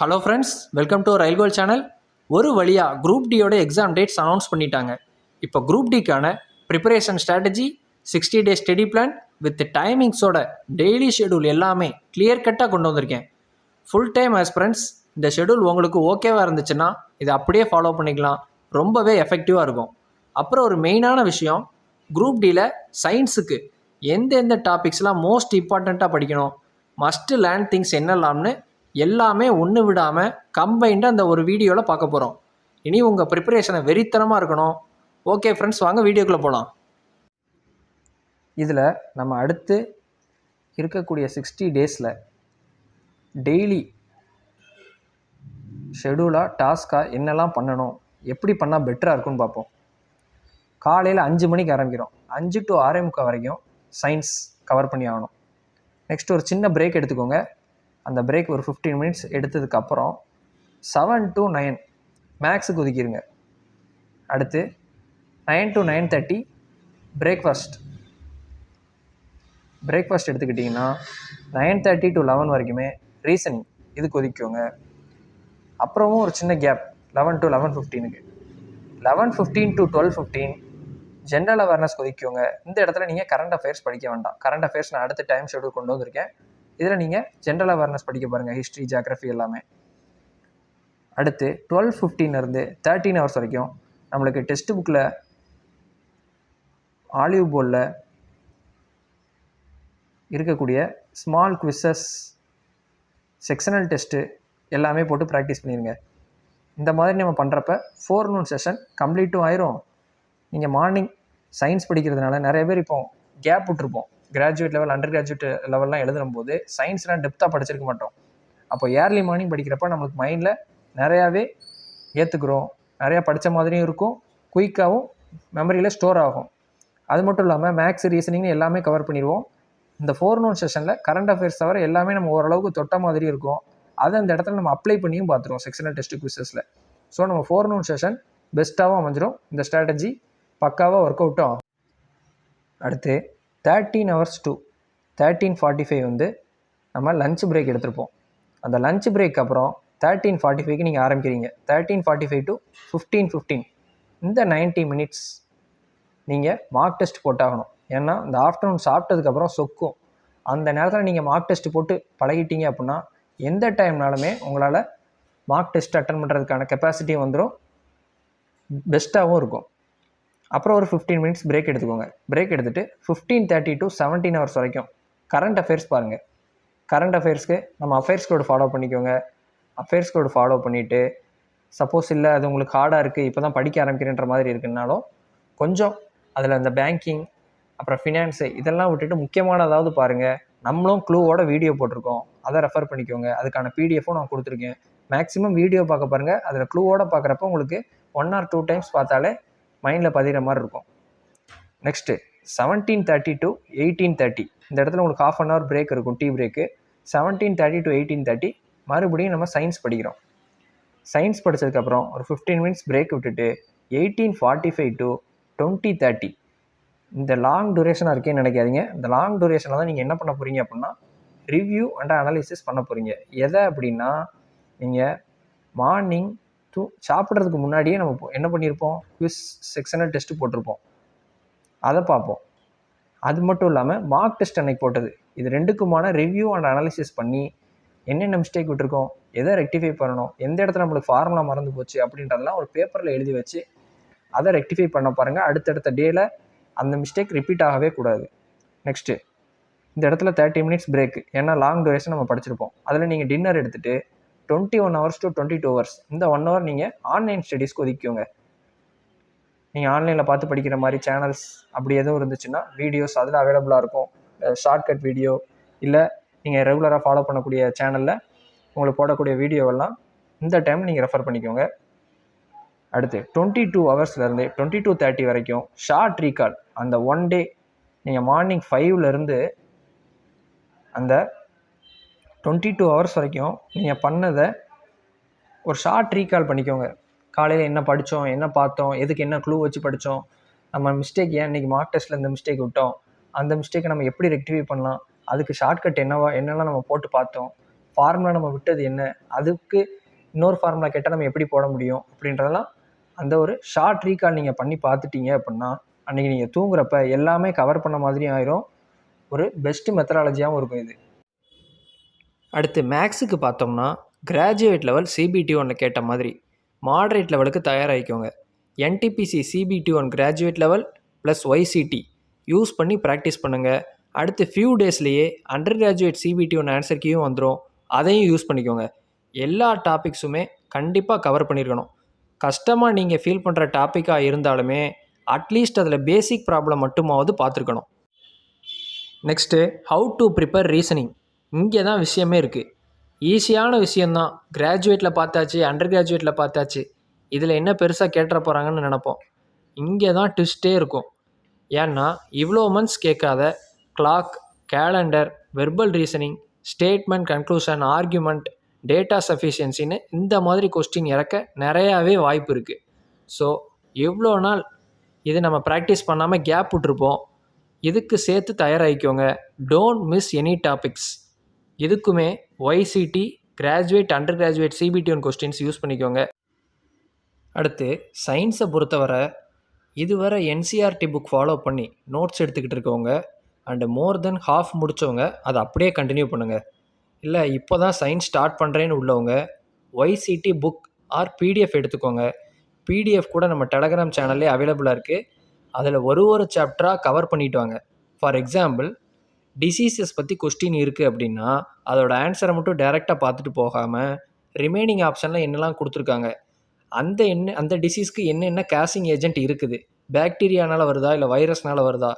Hello friends, welcome to ரயில்கோல் channel. ஒரு வழியாக குரூப் டியோட எக்ஸாம் டேட்ஸ் அனௌன்ஸ் பண்ணிட்டாங்க. இப்போ குரூப் டிக்கான preparation strategy, 60 day study plan with டைமிங்ஸோட டெய்லி ஷெடியூல் எல்லாமே கிளியர் கட்டாக கொண்டு வந்திருக்கேன். ஃபுல் டைம் ஆஸ்பிரண்ட்ஸ் இந்த ஷெடியூல் உங்களுக்கு ஓகேவாக இருந்துச்சுன்னா இதை அப்படியே ஃபாலோ பண்ணிக்கலாம். ரொம்பவே எஃபெக்டிவாக இருக்கும். அப்புறம் ஒரு மெயினான விஷயம், குரூப் டியில் சயின்ஸுக்கு எந்தெந்த டாபிக்ஸ்லாம் மோஸ்ட் இம்பார்ட்டண்ட்டாக படிக்கணும், மஸ்ட்டு லேர்ன் திங்ஸ் என்னெல்லாம்னு எல்லாமே ஒன்று விடாமல் கம்பைண்டாக அந்த ஒரு வீடியோவில் பார்க்க போகிறோம். இனி உங்கள் ப்ரிப்பரேஷனை வெறித்தனமாக இருக்கணும். ஓகே ஃப்ரெண்ட்ஸ், வாங்க வீடியோக்குள்ளே போகலாம். இதில் நம்ம அடுத்து இருக்கக்கூடிய 60 டேஸில் டெய்லி ஷெடியூலாக டாஸ்க்காக என்னெல்லாம் பண்ணணும், எப்படி பண்ணால் பெட்டராக இருக்குன்னு பார்ப்போம். காலையில் 5 மணிக்கு ஆரம்பிக்கிறோம். 5 to 6:45 வரைக்கும் சயின்ஸ் கவர் பண்ணி ஆகணும். நெக்ஸ்ட் ஒரு சின்ன பிரேக் எடுத்துக்கோங்க. அந்த பிரேக் ஒரு 15 மினிட்ஸ் எடுத்ததுக்கப்புறம் 7 to 9 மேக்ஸுக்கு ஒதுக்கிடுங்க. அடுத்து 9 to 9:30 பிரேக்ஃபாஸ்ட் எடுத்துக்கிட்டிங்கன்னா 9:30 to 11 வரைக்குமே ரீசனிங் இதுக்கு ஒதுக்கிக்கோங்க. அப்புறமும் ஒரு சின்ன கேப் 11 to 11:15க்கு. 11:15 to 12:15 ஜென்ரல் அவேர்னஸ் ஒதுக்கிக்கோங்க. இந்த இடத்துல நீங்கள் கரண்ட் அஃபேர்ஸ் படிக்க வேண்டாம். கரண்ட் அஃபேர்ஸ் நான் அடுத்த டைம் ஷெடியூல் கொண்டு வந்திருக்கேன். இதில் நீங்கள் ஜென்ரல் அவேர்னஸ் படிக்க பாருங்கள், ஹிஸ்ட்ரி, ஜியாகிரஃபி எல்லாமே. அடுத்து 12:15 13 ஹவர்ஸ் வரைக்கும் நம்மளுக்கு டெக்ஸ்ட் புக்கில் ஆலிவ் போர்டில் இருக்கக்கூடிய ஸ்மால் குவிசஸ், செக்ஷனல் டெஸ்ட்டு எல்லாமே போட்டு ப்ராக்டிஸ் பண்ணிடுங்க. இந்த மாதிரி நம்ம பண்ணுறப்ப ஃபோர்நூன் செஷன் கம்ப்ளீட்டும் ஆயிரும். நீங்கள் மார்னிங் சயின்ஸ் படிக்கிறதுனால நிறைய பேர் இப்போ கேப் விட்டுருப்போம். கிராஜுவேட் லெவல், அண்டர் கிராஜுவேட் லெவல்லாம் எழுதும் போது சயின்ஸ்லாம் டெப்த்தாக படிச்சிருக்க மாட்டோம். அப்போ ஏர்லி மார்னிங் படிக்கிறப்ப நம்மளுக்கு மைண்டில் நிறையாவே ஏற்றுக்கிறோம், நிறையா படித்த மாதிரியும் இருக்கும், குயிக்காகவும் மெமரியில் ஸ்டோர் ஆகும். அது மட்டும் இல்லாமல் மேக்ஸ், ரீசனிங்னு எல்லாமே கவர் பண்ணிடுவோம். இந்த ஃபோர்நூன் செஷனில் கரண்ட் அஃபேர்ஸ் தவிர எல்லாமே நம்ம ஓரளவுக்கு தொட்ட மாதிரி இருக்கும். அதை அந்த இடத்துல நம்ம அப்ளை பண்ணியும் பார்த்துருவோம் செக்ஷனல் டெஸ்ட் குவிசஸில். ஸோ நம்ம ஃபோர்நூன் செஷன் பெஸ்ட்டாகவும் அமைஞ்சிடும். இந்த ஸ்ட்ராட்டஜி பக்காவாக ஒர்க் அவுட்டும் ஆகும். அடுத்து 13 hours to 13:45 நம்ம லஞ்ச் பிரேக் எடுத்திருப்போம். அந்த லஞ்ச் பிரேக் அப்புறம் 13:45க்கு நீங்கள் ஆரம்பிக்கிறீங்க. 13:45 to 15:15 இந்த 90 மினிட்ஸ் நீங்கள் மார்க் டெஸ்ட் போட்டாகணும். ஏன்னா இந்த ஆஃப்டர்நூன் சாப்பிட்டதுக்கப்புறம் சொக்கும். அந்த நேரத்தில் நீங்கள் மார்க் டெஸ்ட் போட்டு பழகிட்டீங்க அப்படின்னா எந்த டைம்னாலுமே உங்களால் மார்க் டெஸ்ட் அட்டன் பண்ணுறதுக்கான கெப்பாசிட்டியும் வந்துடும், பெஸ்ட்டாகவும் இருக்கும். அப்புறம் ஒரு 15 மினிட்ஸ் பிரேக் எடுத்துக்கோங்க. பிரேக் எடுத்துகிட்டு 15:30 to 17 ஹவர்ஸ் வரைக்கும் கரண்ட் அஃபேர்ஸ் பாருங்கள். கரண்ட் அஃபேர்ஸ்க்கு நம்ம அஃபேர்ஸ் கோடு ஃபாலோ பண்ணிக்கோங்க. அஃபேர்ஸ் கோடு ஃபாலோ பண்ணிவிட்டு சப்போஸ் இல்லை அது உங்களுக்கு ஹார்டாக இருக்குது, இப்போ தான் படிக்க ஆரம்பிக்கிறேன்ற மாதிரி இருக்குன்னாலும் கொஞ்சம் அதில் அந்த பேங்கிங், அப்புறம் ஃபினான்ஸு இதெல்லாம் விட்டுட்டு முக்கியமானதாவது பாருங்கள். நம்மளும் க்ளூவோட வீடியோ போட்டிருக்கோம், அதை ரெஃபர் பண்ணிக்கோங்க. அதுக்கான பிடிஎஃப்பும் நான் கொடுத்துருக்கேன். மேக்ஸிமம் வீடியோ பார்க்க பாருங்கள். அதில் க்ளூவோட பார்க்குறப்ப உங்களுக்கு 1 or 2 டைம்ஸ் பார்த்தாலே மைண்டில் பதிகிற மாதிரி இருக்கும். நெக்ஸ்ட்டு 17:30 to 18:30 இந்த இடத்துல உங்களுக்கு 1/2 hour பிரேக் இருக்கும், டீ பிரேக்கு. 17:30 to 18:30 மறுபடியும் நம்ம சயின்ஸ் படிக்கிறோம். சயின்ஸ் படித்ததுக்கப்புறம் ஒரு 15 மினிட்ஸ் பிரேக் விட்டுட்டு 18:45 to 20:30 இந்த லாங் டூரேஷனாக இருக்கேன்னு நினைக்காதீங்க. இந்த லாங் டூரேஷனில் தான் நீங்கள் என்ன பண்ண போகிறீங்க அப்படின்னா ரிவ்யூ அண்ட் அனாலிசிஸ் பண்ண போகிறீங்க. எதை அப்படின்னா நீங்கள் மார்னிங் சாப்பிட்றதுக்கு முன்னாடியே நம்ம என்ன பண்ணியிருப்போம், குவிஸ், செக்ஷனல் டெஸ்ட்டு போட்டிருப்போம், அதை பார்ப்போம். அது மட்டும் இல்லாமல் மார்க் டெஸ்ட் அன்னைக்கு போட்டது, இது ரெண்டுக்குமான ரிவ்யூ அண்ட் அனாலிசிஸ் பண்ணி என்னென்ன மிஸ்டேக் விட்டுருக்கோம், எதை ரெக்டிஃபை பண்ணணும், எந்த இடத்துல நம்மளுக்கு ஃபார்முலா மறந்து போச்சு அப்படின்றதெல்லாம் ஒரு பேப்பரில் எழுதி வச்சு அதை ரெக்டிஃபை பண்ண பாருங்கள். அடுத்தடுத்த டேயில் அந்த மிஸ்டேக் ரிப்பீட் ஆகவே கூடாது. நெக்ஸ்ட்டு இந்த இடத்துல 30 மினிட்ஸ் பிரேக்கு. ஏன்னா லாங் டூரேஷன் நம்ம படிச்சிருப்போம். அதில் நீங்கள் டின்னர் எடுத்துகிட்டு 21 hours to 22 hours இந்த 1 hour நீங்கள் ஆன்லைன் ஸ்டடீஸ்க்கு ஒதுக்கிக்கோங்க. நீங்கள் ஆன்லைனில் பார்த்து படிக்கிற மாதிரி சேனல்ஸ் அப்படி எதுவும் இருந்துச்சுன்னா வீடியோஸ் அதில் அவைலபிளாக இருக்கும். ஷார்ட்கட் வீடியோ இல்லை நீங்கள் ரெகுலராக ஃபாலோ பண்ணக்கூடிய சேனலில் உங்களுக்கு போடக்கூடிய வீடியோவெல்லாம் இந்த டைம் நீங்கள் ரெஃபர் பண்ணிக்கோங்க. அடுத்து 22 ஹவர்ஸ்லேருந்து 22:30 வரைக்கும் ஷார்ட் ரீகால். அந்த 1 டே நீங்கள் மார்னிங் 5லேருந்து அந்த 22 ஹவர்ஸ் வரைக்கும் நீங்கள் பண்ணதை ஒரு ஷார்ட் ரீகால் பண்ணிக்கோங்க. காலையில் என்ன படித்தோம், என்ன பார்த்தோம், எதுக்கு என்ன க்ளூ வச்சு படித்தோம், நம்ம மிஸ்டேக் ஏன் இன்றைக்கி மார்க் டெஸ்ட்டில் இந்த மிஸ்டேக் விட்டோம், அந்த மிஸ்டேக்கை நம்ம எப்படி ரெக்டிஃபை பண்ணலாம், அதுக்கு ஷார்ட்கட் என்னெல்லாம் நம்ம போட்டு பார்த்தோம், ஃபார்முலா நம்ம விட்டது என்ன, அதுக்கு இன்னொரு ஃபார்முலா கேட்டால் நம்ம எப்படி போட முடியும் அப்படின்றதெல்லாம் அந்த ஒரு ஷார்ட் ரீகால் நீங்கள் பண்ணி பார்த்துட்டீங்க அப்படின்னா அன்றைக்கி நீங்கள் தூங்குறப்ப எல்லாமே கவர் பண்ண மாதிரியும் ஆயிரும். ஒரு பெஸ்ட்டு மெத்தடாலஜியாகவும் இருக்கும் இது. அடுத்து மேக்ஸுக்கு பார்த்தோம்னா கிராஜுவேட் லெவல் CBT 1 கேட்ட மாதிரி மாடரேட் லெவலுக்கு தயாராகிக்கோங்க. NTPC CBT 1 graduate level plus YCT use பண்ணி ப்ராக்டிஸ் பண்ணுங்கள். அடுத்து ஃபியூ டேஸ்லேயே அண்டர் கிராஜுவேட் CBT 1 ஆன்சர் கீயும் வந்துடும், அதையும் யூஸ் பண்ணிக்கோங்க. எல்லா டாபிக்ஸுமே கண்டிப்பாக கவர் பண்ணியிருக்கணும். கஷ்டமாக நீங்கள் ஃபீல் பண்ணுற டாப்பிக்காக இருந்தாலுமே அட்லீஸ்ட் அதில் பேசிக் ப்ராப்ளம் மட்டுமாவது பார்த்துருக்கணும். Next how to prepare reasoning. இங்கே தான் விஷயமே இருக்குது. ஈஸியான விஷயந்தான், கிராஜுவேட்டில் பார்த்தாச்சு, அண்டர் கிராஜுவேட்டில் பார்த்தாச்சு, இதில் என்ன பெருசாக கேட்டுற போகிறாங்கன்னு நினப்போம். இங்கே தான் ட்விஸ்ட்டே இருக்கும். ஏன்னா இவ்வளோ மந்த்ஸ் கேட்காத clock, calendar, verbal reasoning, statement, conclusion, argument, data சஃபிஷியன்சின்னு இந்த மாதிரி கொஸ்டின் இறக்க நிறையாவே வாய்ப்பு இருக்குது. ஸோ எவ்வளோ நாள் இது நம்ம ப்ராக்டிஸ் பண்ணாமல் கேப் விட்ருப்போம், இதுக்கு சேர்த்து தயாராகிக்கோங்க. Don't miss any topics. இதுக்குமே YCT graduate, undergraduate CBT 1 questions use பண்ணிக்கோங்க. அடுத்து சயின்ஸை பொறுத்தவரை இதுவரை NCERT புக் ஃபாலோ பண்ணி நோட்ஸ் எடுத்துக்கிட்டு இருக்கவங்க அண்டு மோர் தென் ஹாஃப் முடித்தவங்க அதை அப்படியே கண்டினியூ பண்ணுங்கள். இல்லை இப்போ தான் சயின்ஸ் ஸ்டார்ட் பண்ணுறேன்னு உள்ளவங்க YCT புக் ஆர் PDF எடுத்துக்கோங்க. PDF கூட நம்ம டெலகிராம் சேனல்லே அவைலபிளாக இருக்குது. அதில் ஒரு சாப்டராக கவர் பண்ணிட்டு வாங்க. ஃபார் எக்ஸாம்பிள் டிசீசஸ் பற்றி கொஸ்டின் இருக்குது அப்படின்னா அதோட ஆன்சரை மட்டும் டைரெக்டாக பார்த்துட்டு போகாமல் ரிமைனிங் ஆப்ஷனில் என்னெல்லாம் கொடுத்துருக்காங்க, அந்த டிசீஸ்க்கு என்னென்ன கேசிங் ஏஜென்ட் இருக்குது, பாக்டீரியானால் வருதா இல்லை வைரஸ்னால் வருதா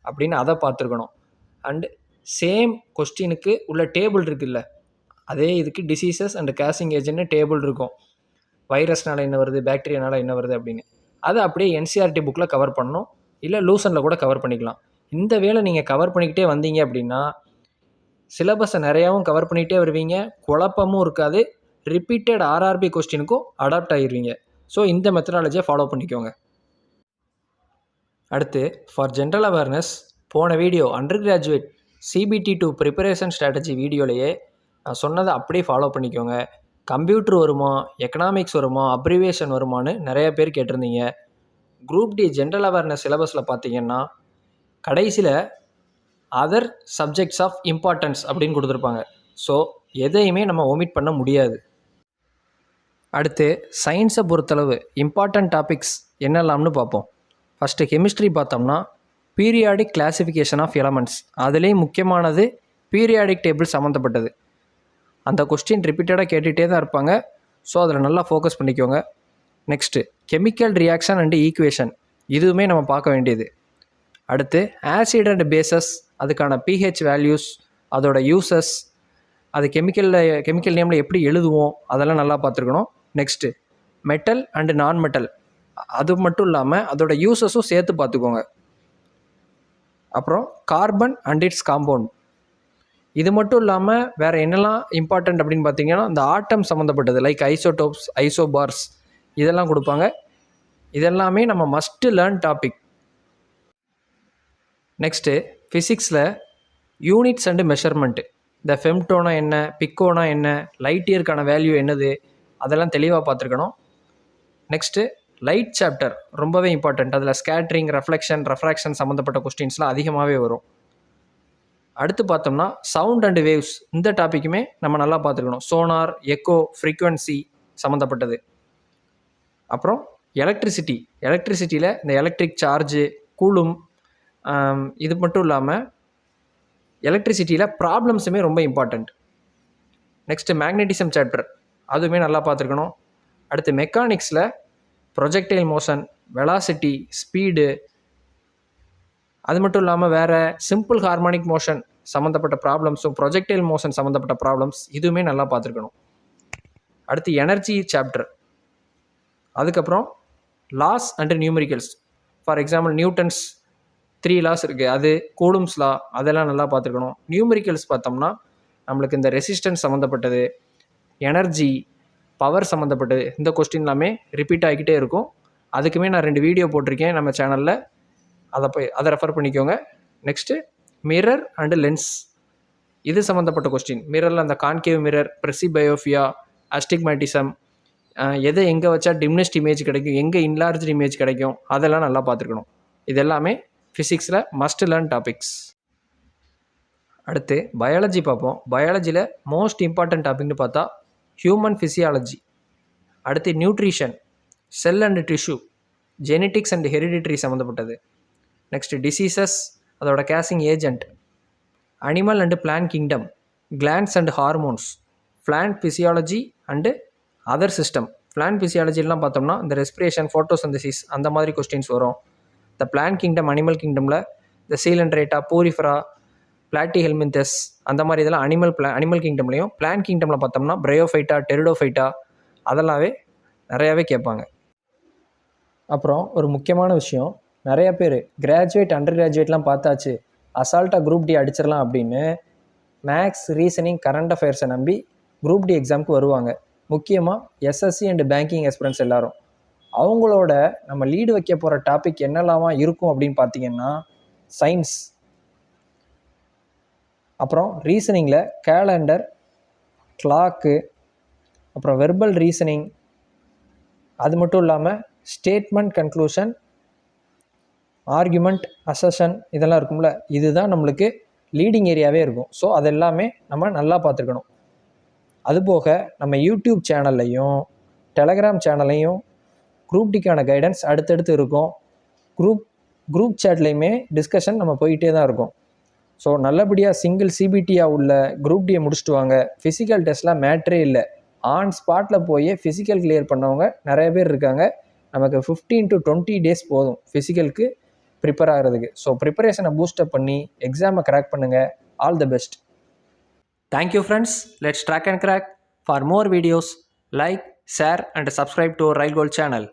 அப்படின்னு அதை பார்த்துருக்கணும். அண்டு சேம் கொஸ்டினுக்கு உள்ள டேபிள் இருக்குல்ல, அதே இதுக்கு டிசீசஸ் அண்ட் கேசிங் ஏஜென்ட்னு டேபிள் இருக்கும். வைரஸ்னால் என்ன வருது, பாக்டீரியானால் என்ன வருது அப்படின்னு அதை அப்படியே NCERT புக்கில் கவர் பண்ணணும், இல்லை லூசனில் கூட கவர் பண்ணிக்கலாம். இந்த வேளை நீங்கள் கவர் பண்ணிக்கிட்டே வந்தீங்க அப்படின்னா சிலபஸை நிறையாவும் கவர் பண்ணிகிட்டே வருவீங்க, குழப்பமும் இருக்காது, ரிப்பீட்டட் RRB கொஸ்டினுக்கும் அடாப்ட் ஆகிடுவீங்க. ஸோ இந்த மெத்தடாலஜியை ஃபாலோ பண்ணிக்கோங்க. அடுத்து ஃபார் ஜென்ரல் அவேர்னஸ் போன video undergraduate CBT 2 preparation strategy வீடியோலையே நான் சொன்னதை அப்படியே ஃபாலோ பண்ணிக்கோங்க. கம்ப்யூட்டர் வருமா, எக்கனாமிக்ஸ் வருமா, அப்ரிவேஷன் வருமானு நிறைய பேர் கேட்டிருந்தீங்க. குரூப் டி ஜென்ரல் அவேர்னஸ் சிலபஸில் பார்த்தீங்கன்னா கடைசியில் அதர் சப்ஜெக்ட்ஸ் ஆஃப் இம்பார்ட்டன்ஸ் அப்படின்னு கொடுத்துருப்பாங்க. ஸோ எதையுமே நம்ம ஒமிட் பண்ண முடியாது. அடுத்து சயின்ஸை பொறுத்தளவு இம்பார்ட்டன்ட் டாபிக்ஸ் என்னெல்லாம்னு பார்ப்போம். ஃபஸ்ட்டு கெமிஸ்ட்ரி பார்த்தோம்னா பீரியாடிக் கிளாசிஃபிகேஷன் ஆஃப் எலமெண்ட்ஸ், அதுலேயும் முக்கியமானது பீரியாடிக் டேபிள் சம்மந்தப்பட்டது. அந்த கொஸ்டின் ரிப்பீட்டடாக கேட்டுகிட்டே தான் இருப்பாங்க. ஸோ அதில் நல்லா ஃபோக்கஸ் பண்ணிக்கோங்க. Next chemical reaction and equation, இதுவுமே நம்ம பார்க்க வேண்டியது. அடுத்து ஆசிட் அண்ட் பேசஸ், அதுக்கான pH வேல்யூஸ், அதோட யூசஸ், அது கெமிக்கல் நேமில் எப்படி எழுதுவோம் அதெல்லாம் நல்லா பார்த்துருக்கணும். நெக்ஸ்ட்டு மெட்டல் அண்டு நான் மெட்டல், அது மட்டும் இல்லாமல் அதோட யூசஸும் சேர்த்து பார்த்துக்கோங்க. அப்புறம் கார்பன் அண்ட் இட்ஸ் காம்பவுண்ட், இது மட்டும் இல்லாமல் வேறு என்னெல்லாம் இம்பார்ட்டண்ட் அப்படின்னு பார்த்தீங்கன்னா இந்த ஆட்டம் சம்மந்தப்பட்டது லைக் ஐசோடோப்ஸ், ஐசோபார்ஸ் இதெல்லாம் கொடுப்பாங்க. இதெல்லாமே நம்ம மஸ்ட் லேர்ன் டாபிக். நெக்ஸ்ட்டு ஃபிசிக்ஸில் யூனிட்ஸ் அண்டு மெஷர்மெண்ட்டு, இந்த ஃபெம்டோனா என்ன, பிக்கோனா என்ன, லைட் இயருக்கான வேல்யூ என்னது, அதெல்லாம் தெளிவாக பார்த்துருக்கணும். நெக்ஸ்ட்டு லைட் சாப்டர் ரொம்பவே இம்பார்ட்டண்ட். அதில் ஸ்கேட்ரிங், ரெஃப்ளெக்ஷன், ரெஃப்ராக்ஷன் சம்மந்தப்பட்ட கொஸ்டின்ஸ்லாம் அதிகமாகவே வரும். அடுத்து பார்த்தோம்னா சவுண்ட் அண்டு வேவ்ஸ், இந்த டாப்பிக்குமே நம்ம நல்லா பார்த்துருக்கணும். சோனார், எக்கோ, ஃப்ரீக்வன்சி சம்மந்தப்பட்டது. அப்புறம் எலக்ட்ரிசிட்டியில் இந்த எலக்ட்ரிக் சார்ஜு, கூலும், இது மட்டும் இல்லாமல் எலக்ட்ரிசிட்டியில் ப்ராப்ளம்ஸுமே ரொம்ப இம்பார்ட்டண்ட். நெக்ஸ்ட்டு மேக்னெட்டிசம் சாப்டர், அதுவுமே நல்லா பார்த்துருக்கணும். அடுத்து மெக்கானிக்ஸில் ப்ரொஜெக்டைல் மோஷன், வெலாசிட்டி, ஸ்பீடு, அது மட்டும் இல்லாமல் வேறு சிம்பிள் ஹார்மோனிக் மோஷன் சம்மந்தப்பட்ட ப்ராப்ளம்ஸும், ப்ரொஜெக்டைல் மோஷன் சம்மந்தப்பட்ட ப்ராப்ளம்ஸ் இதுவுமே நல்லா பார்த்துருக்கணும். அடுத்து எனர்ஜி சாப்டர், அதுக்கப்புறம் laws and numericals, for example Newton's 3 laws இருக்குது, அது கூலும்ஸ் லா, அதெல்லாம் நல்லா பார்த்துருக்கணும். நியூமெரிக்கல்ஸ் பார்த்தோம்னா நம்மளுக்கு இந்த ரெசிஸ்டன்ஸ் சம்மந்தப்பட்டது, எனர்ஜி, பவர் சம்மந்தப்பட்டது, இந்த கொஸ்டின் எல்லாமே ரிப்பீட் ஆகிக்கிட்டே இருக்கும். அதுக்குமே நான் 2 வீடியோ போட்டிருக்கேன் நம்ம சேனலில், அதை ரெஃபர் பண்ணிக்கோங்க. நெக்ஸ்ட்டு மிரர் அண்டு லென்ஸ், இது சம்மந்தப்பட்ட கொஸ்டின். மிரரில் அந்த கான்கேவ் மிரர், ப்ரெசிபயோஃபியா, அஸ்டிக்மேட்டிசம், எதை எங்கே வச்சா டிம்னஸ்ட் இமேஜ் கிடைக்கும், எங்கே இன்லார்ஜ் இமேஜ் கிடைக்கும், அதெல்லாம் நல்லா பார்த்துருக்கணும். இது எல்லாமே ஃபிசிக்ஸில் மஸ்ட் லேர்ன் டாபிக்ஸ். அடுத்து பயாலஜி பார்ப்போம். பயாலஜியில் மோஸ்ட் இம்பார்ட்டன்ட் டாபிக்னு பார்த்தா ஹியூமன் ஃபிசியாலஜி. அடுத்து nutrition, cell and tissue, genetics and heredity சம்மந்தப்பட்டது. நெக்ஸ்ட் டிசீசஸ், அதோட causing agent, animal and plant kingdom, glands and hormones, plant physiology and other system. Plant ஃபிசியாலஜிலாம் பார்த்தோம்னா இந்த ரெஸ்பிரேஷன், ஃபோட்டோசிந்தசிஸ் அந்த மாதிரி கொஸ்டின்ஸ் வரும். இந்த பிளான்ட் கிங்டம், அனிமல் கிங்டமில் இந்த சீலன்ட்ரேட்டா, பூரிஃபரா, பிளாட்டி ஹெல்மின்தஸ் அந்த மாதிரி இதெல்லாம் அனிமல் கிங்டம்லையும், பிளான்ட் கிங்டமில் பார்த்தோம்னா பிரையோஃபைட்டா, டெரிடோஃபைட்டா அதெல்லாமே நிறையாவே கேட்பாங்க. அப்புறம் ஒரு முக்கியமான விஷயம், நிறைய பேர் கிராஜுவேட், அண்டர் கிராஜுவேட்லாம் பார்த்தாச்சு, அசால்ட்டாக குரூப் டி அடிச்சிடலாம் அப்படின்னு மேக்ஸ், ரீசனிங், கரண்ட் அஃபேர்ஸை நம்பி குரூப் டி எக்ஸாமுக்கு வருவாங்க. முக்கியமாக எஸ்எஸ்சி அண்டு பேங்கிங் எக்ஸ்பீரியன்ஸ் எல்லாரும். அவங்களோட நம்ம லீடு வைக்க போகிற டாபிக் என்னெல்லாமா இருக்கும் அப்படின்னு பார்த்தீங்கன்னா சயின்ஸ், அப்புறம் ரீசனிங்கில் கேலண்டர், கிளாக்கு, அப்புறம் வெர்பல் ரீசனிங், அது மட்டும் இல்லாமல் ஸ்டேட்மெண்ட், கன்க்ளூஷன், ஆர்குமெண்ட், அசஷன் இதெல்லாம் இருக்கும்ல, இதுதான் நம்மளுக்கு லீடிங் ஏரியாவே இருக்கும். ஸோ அதெல்லாமே நம்ம நல்லா பார்த்துருக்கணும். அதுபோக நம்ம யூடியூப் சேனல்லையும் டெலகிராம் சேனல்லையும் குரூப் டிக்கான கைடன்ஸ் அடுத்தடுத்து இருக்கும். குரூப் சேட்லேயுமே டிஸ்கஷன் நம்ம போயிட்டே தான் இருக்கும். ஸோ நல்லபடியாக சிங்கிள் சிபிடியாக உள்ள குரூப் டியை முடிச்சுட்டு வாங்க. ஃபிசிக்கல் டெஸ்ட்லாம் மேட்ரே இல்லை, ஆன் ஸ்பாட்டில் போய் ஃபிசிக்கல் கிளியர் பண்ணவங்க நிறைய பேர் இருக்காங்க. நமக்கு 15 to 20 days போதும் ஃபிசிக்கலுக்கு ப்ரிப்பேர் ஆகிறதுக்கு. ஸோ ப்ரிப்பரேஷனை பூஸ்டப் பண்ணி எக்ஸாமை கிராக் பண்ணுங்கள். All the best. Thank you friends. Let's track and crack. For more videos like, share and subscribe to Rail Gold channel.